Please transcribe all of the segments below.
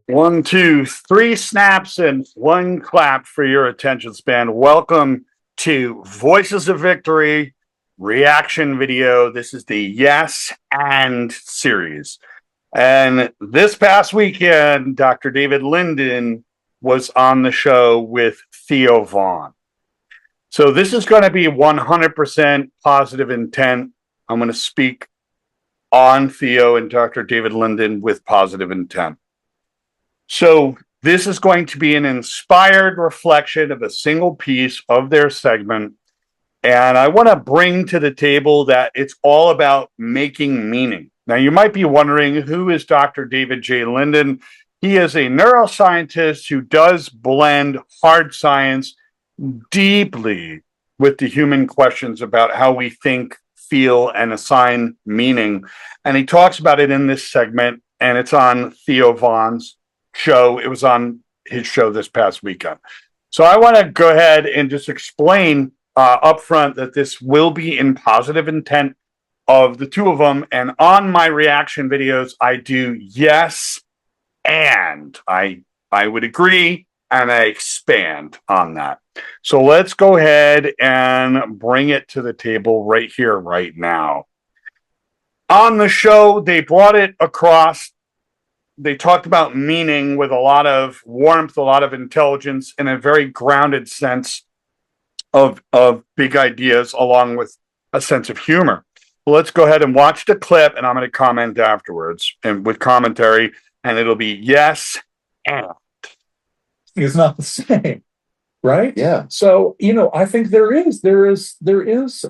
One, two, three snaps and one clap for your attention span. Welcome to Voices of Victory reaction video. This is the Yes and series. And this past weekend, Dr. David Linden was on the show with Theo Vaughn. So this is going to be 100% positive intent. I'm going to speak on Theo and Dr. David Linden with positive intent. So this is going to be an inspired reflection of a single piece of their segment. And I want to bring to the table that it's all about making meaning. Now, you might be wondering, who is Dr. David J. Linden? He is a neuroscientist who does blend hard science deeply with the human questions about how we think, feel, and assign meaning. And he talks about it in this segment, and it's on Theo Vaughn's show. It was on his show this past weekend. So I want to go ahead and just explain up front that this will be in positive intent of the two of them. And on my reaction videos, I do yes, and I would agree, and I expand on that. So let's go ahead and bring it to the table right here, right now. On the show, they brought it across. They talked about meaning with a lot of warmth, a lot of intelligence, and a very grounded sense of big ideas, along with a sense of humor. Well, let's go ahead and watch the clip, and I'm going to comment afterwards and with commentary, and it'll be yes and. It's not the same, right? Yeah. So, I think there is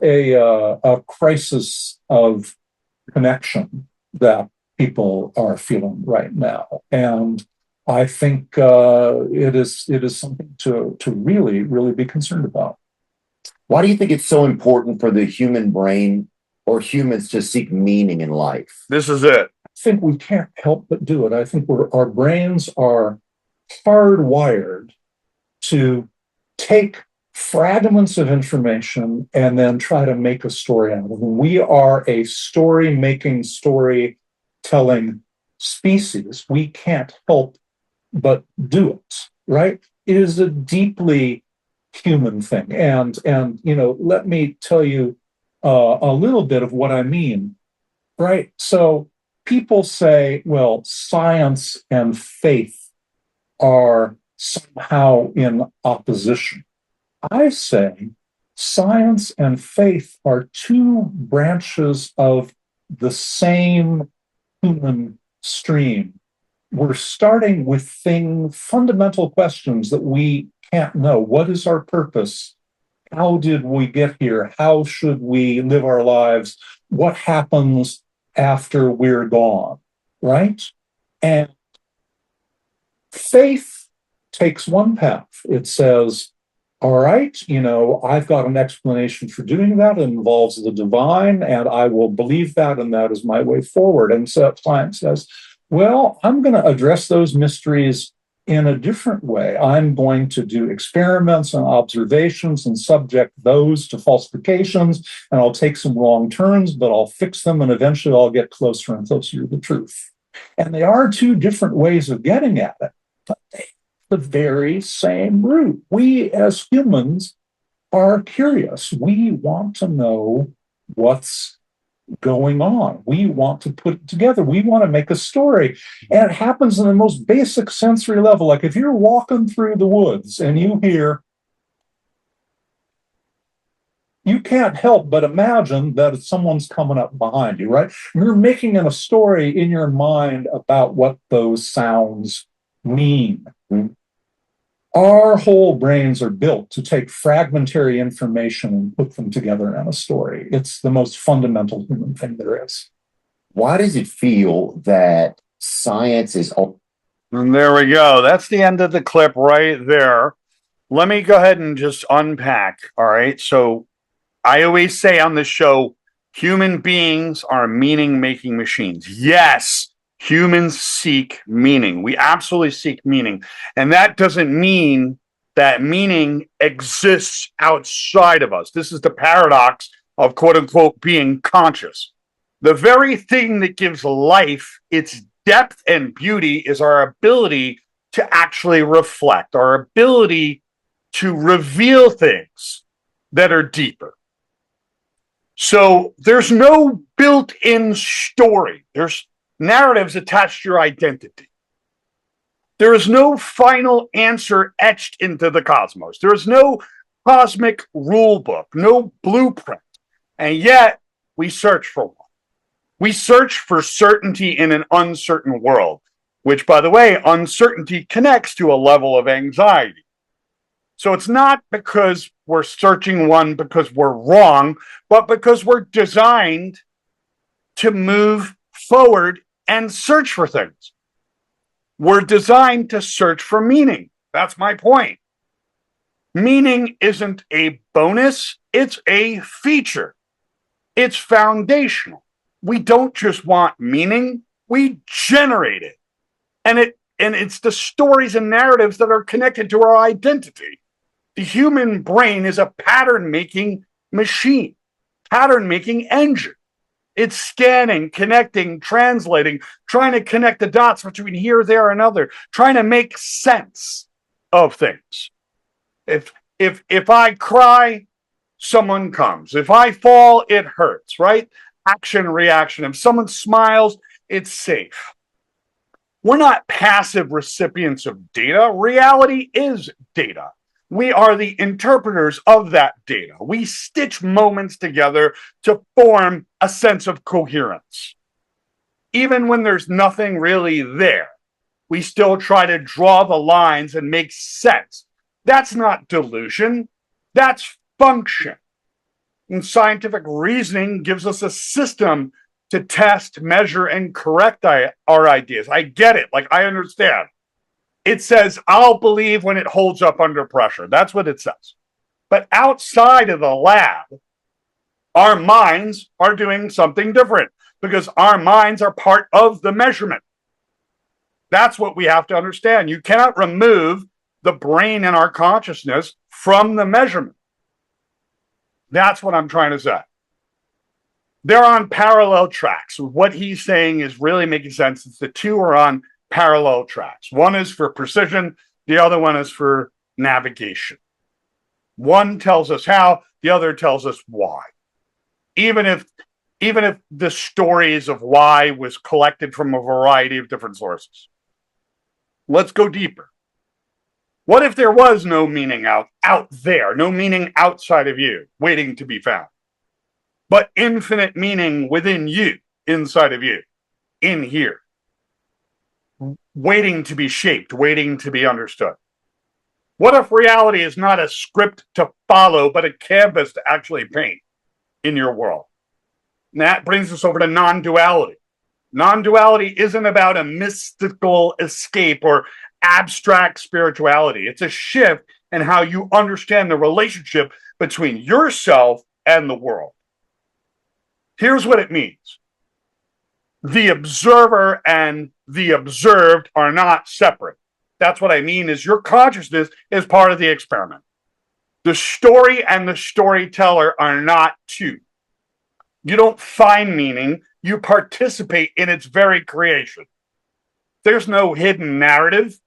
a crisis of connection that people are feeling right now, and I think it is something to really, really be concerned about. Why do you think it's so important for the human brain or humans to seek meaning in life? This is it. I think we can't help but do it. I think our brains are hardwired to take fragments of information and then try to make a story out of them. We are a story-making, storytelling species. We can't help but do it, right? It is a deeply human thing. And let me tell you a little bit of what I mean, right? So people say, well, science and faith are somehow in opposition. I say science and faith are two branches of the same human stream. We're starting with fundamental questions that we can't know. What is our purpose? How did we get here? How should we live our lives? What happens after we're gone, right? And faith takes one path. It says, all right, I've got an explanation for doing that. It involves the divine, and I will believe that, and that is my way forward. And so science says, well, I'm going to address those mysteries in a different way. I'm going to do experiments and observations and subject those to falsifications, and I'll take some wrong turns, but I'll fix them, and eventually I'll get closer and closer to the truth. And they are two different ways of getting at it, but they have the very same root. We as humans are curious. We want to know what's going on. We want to put it together. We want to make a story. And it happens in the most basic sensory level. Like if you're walking through the woods and you hear, you can't help but imagine that someone's coming up behind you, right? You're making a story in your mind about what those sounds mean. Our whole brains are built to take fragmentary information and put them together in a story. It's the most fundamental human thing there is. Why does it feel that science is... And there we go. That's the end of the clip right there. Let me go ahead and just unpack. All right. So I always say on this show, human beings are meaning-making machines. Yes. Humans seek meaning. We absolutely seek meaning. And that doesn't mean that meaning exists outside of us. This is the paradox of quote unquote being conscious. The very thing that gives life its depth and beauty is our ability to actually reflect, our ability to reveal things that are deeper. So there's no built-in story. There's narratives attached to your identity. There is no final answer etched into the cosmos. There is no cosmic rule book, no blueprint. And yet we search for one. We search for certainty in an uncertain world, which, by the way, uncertainty connects to a level of anxiety. So it's not because we're searching one because we're wrong, but because we're designed to move forward and search for things. We're designed to search for meaning. That's my point. Meaning isn't a bonus, it's a feature. It's foundational. We don't just want meaning, we generate it. And it's the stories and narratives that are connected to our identity. The human brain is a pattern-making machine, pattern-making engine. It's scanning, connecting, translating, trying to connect the dots between here, there, and other, trying to make sense of things. If I cry, someone comes. If I fall, it hurts, right? Action, reaction. If someone smiles, it's safe. We're not passive recipients of data. Reality is data. We are the interpreters of that data. We stitch moments together to form a sense of coherence. Even when there's nothing really there, we still try to draw the lines and make sense. That's not delusion. That's function. And scientific reasoning gives us a system to test, measure, and correct our ideas. I get it. Like, I understand. It says, I'll believe when it holds up under pressure. That's what it says. But outside of the lab, our minds are doing something different because our minds are part of the measurement. That's what we have to understand. You cannot remove the brain and our consciousness from the measurement. That's what I'm trying to say. They're on parallel tracks. What he's saying is really making sense. It's the two are on parallel tracks. One is for precision, the other one is for navigation. One tells us how, the other tells us why. Even if the stories of why was collected from a variety of different sources. Let's go deeper. What if there was no meaning out there, no meaning outside of you, waiting to be found, but infinite meaning within you, inside of you, in here, waiting to be shaped, waiting to be understood? What if reality is not a script to follow, but a canvas to actually paint in your world? And that brings us over to non-duality. Non-duality isn't about a mystical escape or abstract spirituality. It's a shift in how you understand the relationship between yourself and the world. Here's what it means. The observer and the observed are not separate. That's what I mean is your consciousness is part of the experiment. The story and the storyteller are not two. You don't find meaning, you participate in its very creation. There's no hidden narrative.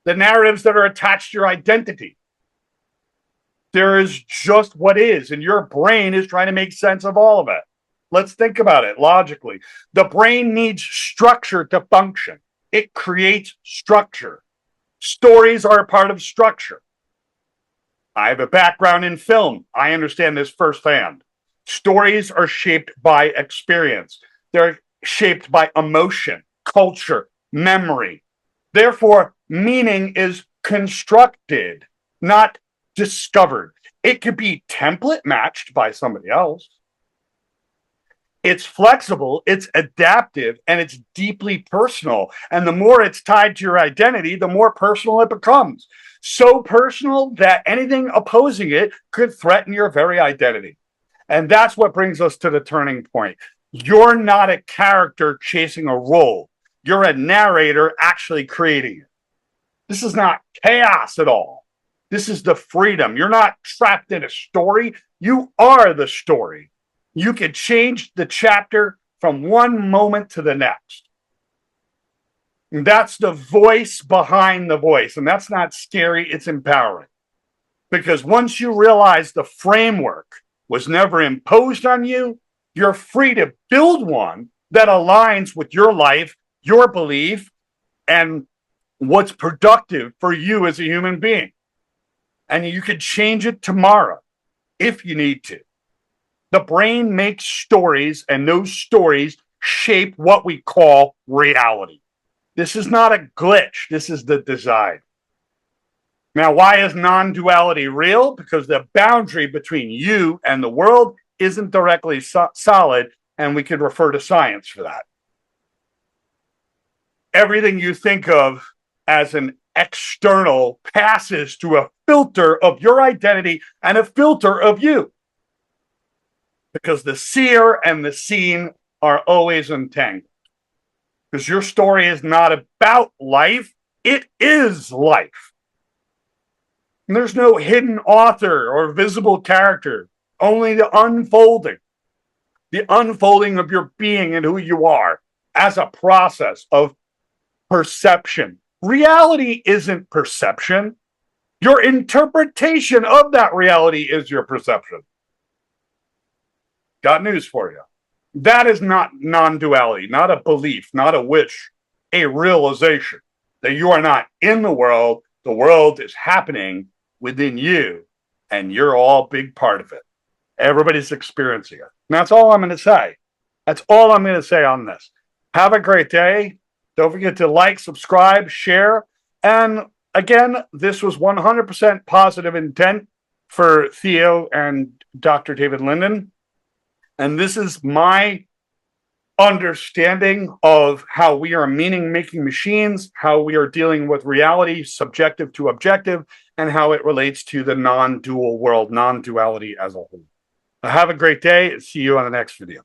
The narratives that are attached to your identity. There is just what is, and your brain is trying to make sense of all of it. Let's think about it logically. The brain needs structure to function. It creates structure. Stories are a part of structure. I have a background in film. I understand this firsthand. Stories are shaped by experience. They're shaped by emotion, culture, memory. Therefore, meaning is constructed, not discovered. It could be template matched by somebody else. It's flexible, it's adaptive, and it's deeply personal. And the more it's tied to your identity, the more personal it becomes. So personal that anything opposing it could threaten your very identity. And that's what brings us to the turning point. You're not a character chasing a role. You're a narrator actually creating it. This is not chaos at all. This is the freedom. You're not trapped in a story. You are the story. You can change the chapter from one moment to the next. And that's the voice behind the voice. And that's not scary, it's empowering. Because once you realize the framework was never imposed on you, you're free to build one that aligns with your life, your belief, and what's productive for you as a human being. And you can change it tomorrow if you need to. The brain makes stories, and those stories shape what we call reality. This is not a glitch. This is the design. Now, why is non-duality real? Because the boundary between you and the world isn't directly solid, and we could refer to science for that. Everything you think of as an external passes through a filter of your identity and a filter of you. Because the seer and the seen are always entangled. Because your story is not about life, it is life. And there's no hidden author or visible character, only the unfolding of your being and who you are as a process of perception. Reality isn't perception. Your interpretation of that reality is your perception. Got news for you. That is not non-duality, not a belief, not a wish, a realization that you are not in the world is happening within you, and you're all a big part of it. Everybody's experiencing it. And that's all I'm going to say. That's all I'm going to say on this. Have a great day. Don't forget to like, subscribe, share. And again, this was 100% positive intent for Theo and Dr. David Linden. And this is my understanding of how we are meaning-making machines, how we are dealing with reality, subjective to objective, and how it relates to the non-dual world, non-duality as a whole. Have a great day. See you on the next video.